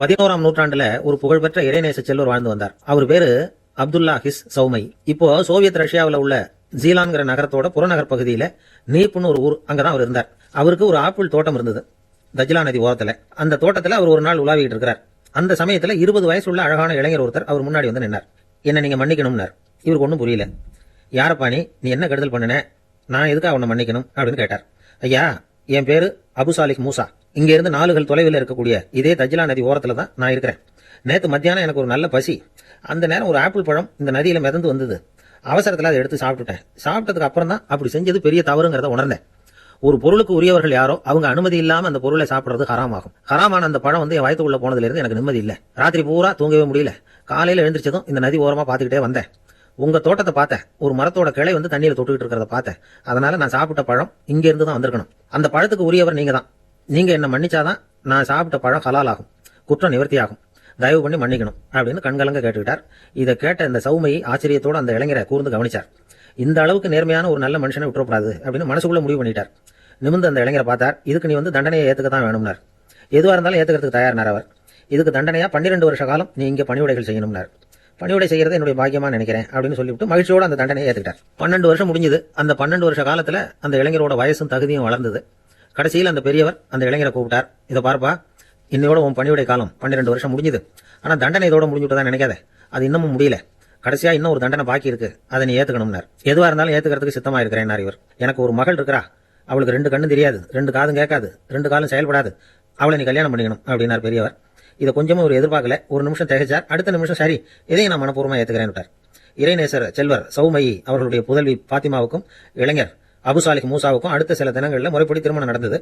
11ஆம் நூற்றாண்டுல ஒரு புகழ்பெற்ற இறைநேச செல்வர் வாழ்ந்து வந்தார். அவர் பேரு அப்துல்லா ஹிஸ் சௌமை. இப்போ சோவியத் ரஷ்யாவில் உள்ள ஜீலான்கிற நகரத்தோட புறநகர் பகுதியில நீப்புன்னு ஒரு ஊர், அங்கதான் அவர் இருந்தார். அவருக்கு ஒரு ஆப்பிள் தோட்டம் இருந்தது தஜ்லா நதி ஓரத்துல. அந்த தோட்டத்துல அவர் ஒரு நாள் உலாவிட்டு இருக்கிறார். அந்த சமயத்துல 20 வயசு உள்ள அழகான இளைஞர் ஒருத்தர் அவர் முன்னாடி வந்து நின்னார். என்ன நீங்க மன்னிக்கணும்னார். இவருக்கு ஒன்றும் புரியல. யாரப்பா நீ என்ன கெடுதல் பண்ணின, நான் எதுக்காக உன்னை மன்னிக்கணும் அப்படின்னு கேட்டார். ஐயா, என் பேரு அபுசாலிக் மூசா. இங்க இருந்து 4 தொலைவில் இருக்கக்கூடிய இதே தஜ்லா நதி ஓரத்துல தான் நான் இருக்கிறேன். நேத்து மத்தியானம் எனக்கு ஒரு நல்ல பசி. அந்த நேரம் ஒரு ஆப்பிள் பழம் இந்த நதியில மிதந்து வந்தது. அவசரத்துல அதை எடுத்து சாப்பிட்டுட்டேன். சாப்பிட்டதுக்கு அப்புறம் தான் அப்படி செஞ்சது பெரிய தவறுங்கிறத உணர்ந்தேன். ஒரு பொருளுக்கு உரியவர்கள் யாரோ அவங்க அனுமதி இல்லாம அந்த பொருளை சாப்பிடுறது ஹராமாகும். ஹராமான அந்த பழம் வந்து என் வயிற்றுக்குள்ள போனதுல இருந்து எனக்கு நிம்மதி இல்லை. ராத்திரி பூரா தூங்கவே முடியல. காலையில எழுந்திரிச்சதும் இந்த நதி ஓரமா பாத்துக்கிட்டே வந்தேன். உங்க தோட்டத்தை பார்த்தேன். ஒரு மரத்தோட கிளை வந்து தண்ணியில தொட்டுக்கிட்டு இருக்கிறத பார்த்தேன். அதனால நான் சாப்பிட்ட பழம் இங்க இருந்து தான் வந்திருக்கணும். அந்த பழத்துக்கு உரியவர் நீங்க தான். நீங்க என்ன மன்னிச்சாதான் நான் சாப்பிட்ட பழம் ஹலால் ஆகும், குற்றம் நிவர்த்தி ஆகும். தயவு பண்ணி மன்னிக்கணும் அப்படின்னு கண்கலங்க கேட்டுக்கிட்டார். இதை கேட்ட இந்த சௌமையை ஆச்சரியத்தோட அந்த இளைஞரை கூர்ந்து கவனிச்சார். இந்த அளவுக்கு நேர்மையான ஒரு நல்ல மனுஷனை விட்டுறக்கூடாது அப்படின்னு மனசுக்குள்ள முடிவு பண்ணிட்டார். நிமிர்ந்து அந்த இளைஞரை பார்த்தார். இதுக்கு நீ வந்து தண்டனையை ஏத்துக்கத்தான் வேணும்னார். எதுவா இருந்தாலும் ஏத்துக்கிறதுக்கு தயார்னார் அவர். இதுக்கு தண்டனையா 12 வருஷ காலம் நீ இங்க பணிவுடைகள் செய்யணும்னார். பணிவுடை செய்யறது என்னுடைய பாக்கியமா நினைக்கிறேன் அப்படின்னு சொல்லிவிட்டு மகிழ்ச்சியோட அந்த தண்டனையை ஏத்துக்கிட்டார். 12 வருஷம் முடிஞ்சது. அந்த 12 வருஷ காலத்துல அந்த இளைஞரோட வயசும் தகுதியும் வளர்ந்தது. கடைசியில் அந்த பெரியவர் அந்த இளைஞரை கூப்பிட்டார். இதை பார்ப்பா, இன்னையோட உன் பணியுடைய காலம் 12 வருஷம் முடிஞ்சது. ஆனா தண்டனை இதோட முடிஞ்சுட்டதான் நினைக்காத, அது இன்னமும் முடியல. கடைசியா இன்னும் ஒரு தண்டனை பாக்கி இருக்கு, அதை நீ ஏத்துக்கணும்னார். எதுவா இருந்தாலும் ஏத்துக்கிறதுக்கு சித்தமா இருக்கிறேன் இவர். எனக்கு ஒரு மகள் இருக்கிறா, அவளுக்கு 2 கண்ணும் தெரியாது, 2 காதும் கேட்காது, 2 காலும் செயல்படாது. அவளை நீ கல்யாணம் பண்ணிக்கணும் அப்படின்னார் பெரியவர். இதை கொஞ்சமும் ஒரு எதிர்பார்க்கல. ஒரு நிமிஷம் திகைச்சார். அடுத்த நிமிஷம் சரி, இதையும் நான் மனப்பூர்வமா ஏத்துக்கிறேன். இறைநேசர் செல்வர் சௌமை அவர்களுடைய புதல்வி பாத்திமாவுக்கும் இளைஞர் அபுசாலிக் மூசாவுக்கும் அடுத்த சில தினங்களில் முறைப்படி திருமணம் நடந்தது.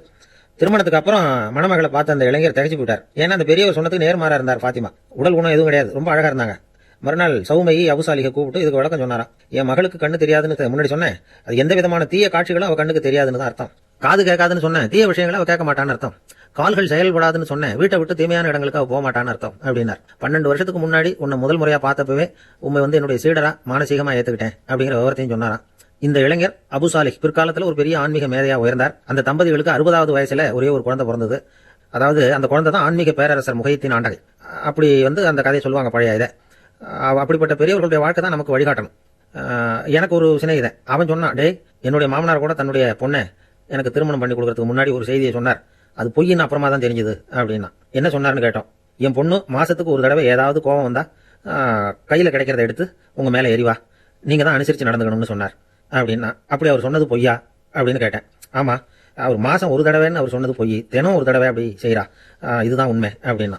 திருமணத்துக்கு அப்புறம் மணமகளை பார்த்த அந்த இளைஞர் திகைச்சு போயிட்டார். ஏன்னா அந்த பெரியவர் சொன்னதுக்கு நேர்மாறா இருந்தார். பாத்திமா உடல் குணம் எதுவும் கிடையாது, ரொம்ப அழகா இருந்தாங்க. மறுநாள் சௌமையை அபுசாலிகை கூப்பிட்டு இதுக்கு விளக்கம் சொன்னாராம். என் மகளுக்கு கண்ணு தெரியாதுன்னு முன்னாடி சொன்னேன், அது எந்த விதமான தீய காட்சிகளும் அவ கண்ணுக்கு தெரியாதுன்னு தான் அர்த்தம். காது கேட்காதுன்னு சொன்னேன், தீய விஷயங்களை அவ கேட்க மாட்டான்னு அர்த்தம். கால்கள் செயல்படாதுன்னு சொன்னேன், வீட்டை விட்டு தீமையான இடங்களுக்கு அவ போக மாட்டான்னு அர்த்தம் அப்படின்னார். 12 வருஷத்துக்கு முன்னாடி உன்னை முதல் முறையா பார்த்தப்பவே உண்மை வந்து என்னுடைய சீடரா மானசீகமா ஏத்துக்கிட்டேன் அப்படிங்கிற விவரத்தையும் சொன்னாராம். இந்த இளைஞர் அபுசாலிக் பிற்காலத்துல ஒரு பெரிய ஆன்மீக மேதையா உயர்ந்தார். அந்த தம்பதிகளுக்கு 60வது வயசுல ஒரே ஒரு குழந்தை பிறந்தது. அதாவது அந்த குழந்தை தான் ஆன்மீக பேரரசர் முகையத்தின் ஆண்டகை. அப்படி வந்து அந்த கதையை சொல்லுவாங்க பழைய இதை. அப்படிப்பட்ட பெரியவர்களுடைய வாழ்க்கை தான் நமக்கு வழிகாட்டணும். எனக்கு ஒரு சிநேகிதன் அவன் சொன்னான், டே என்னுடைய மாமனார் கூட தன்னுடைய பொண்ணை எனக்கு திருமணம் பண்ணி கொடுக்கறதுக்கு முன்னாடி ஒரு செய்தியை சொன்னார், அது பொய்ன்னு அப்புறமா தான் தெரிஞ்சது அப்படின்னா. என்ன சொன்னார்னு கேட்டோம். என் பொண்ணு மாசத்துக்கு ஒரு தடவை ஏதாவது கோபம் வந்தா கையில கிடைக்கிறத எடுத்து உங்க மேல எரிவா, நீங்க தான் அனுசரிச்சு நடந்துக்கணும்னு சொன்னார் அப்படின்னா. அப்படி அவர் சொன்னது பொய்யா அப்படின்னு கேட்டேன். ஆமா, அவர் மாசம் ஒரு தடவைன்னு அவர் சொன்னது பொய், தினம் ஒரு தடவை அப்படி செய்யறா, இதுதான் உண்மை அப்படின்னா.